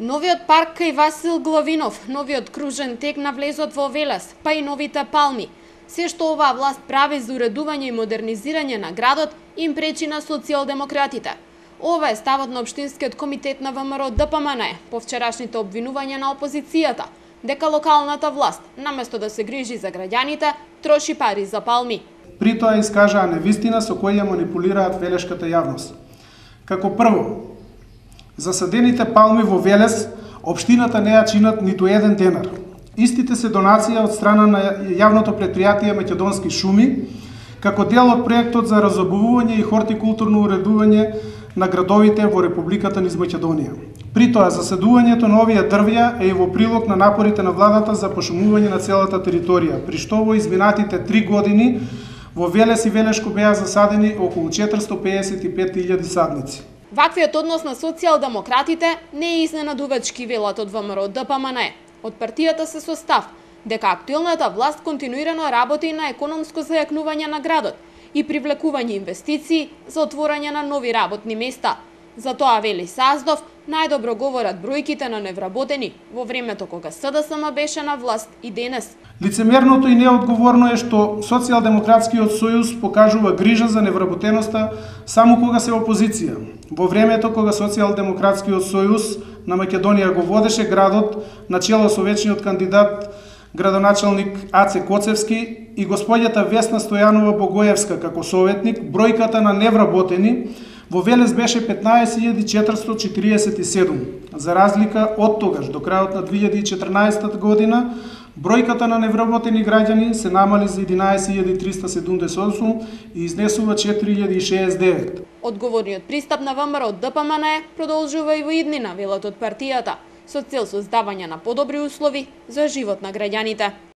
Новиот парк кај Васил Главинов, новиот кружен тек на влезот во Велес, па и новите палми. Се што оваа власт прави за уредување и модернизирање на градот им пречи на социјалдемократите. Ова е ставот на Општинскиот комитет на ВМРО ДПМН по вчерашните обвинувања на опозицијата, дека локалната власт, наместо да се грижи за граѓаните, троши пари за палми. При тоа искажаа невистина со која манипулираат велешката јавност. Како прво, засадените палми во Велес, општината не ја чинат ниту еден денар. Истите се донација од страна на јавното претпријатие Македонски шуми, како дел од проектот за разобувување и хортикултурно уредување на градовите во Републиката низ Македонија. При тоа, засадувањето на овие дрвја е и во прилог на напорите на владата за пошумување на целата територија, при што во изминатите 3 години во Велес и Велешко беа засадени околу 455.000 садници. Ваквиот однос на социјалдемократите не е изненадувачки, велат од ВМРО ДПМН. Од партијата се состав дека актуелната власт континуирано работи на економско зајакнување на градот и привлекување инвестиции за отворање на нови работни места. За тоа, вели Саздов, најдобро говорат бројките на невработени во времето кога СДСМ беше на власт и денес. Лицемерното и неодговорно е што Социјалдемократскиот сојуз покажува грижа за невработеноста само кога се опозиција. Во времето кога Социјалдемократскиот сојуз на Македонија го водеше градот начело со вечниот кандидат градоначалник Аце Коцевски и господјата Весна Стојанова Богоевска како советник, бројката на невработени во Велес беше 15.447. За разлика од тогаш до крајот на 2014 година, бројката на невработени граѓани се намали за 11.378 и изнесува 4.069. Одговорниот пристап на ВМРО ДПМН продолжува и во иднина, велат од партијата, со цел создавање на подобри услови за живот на граѓаните.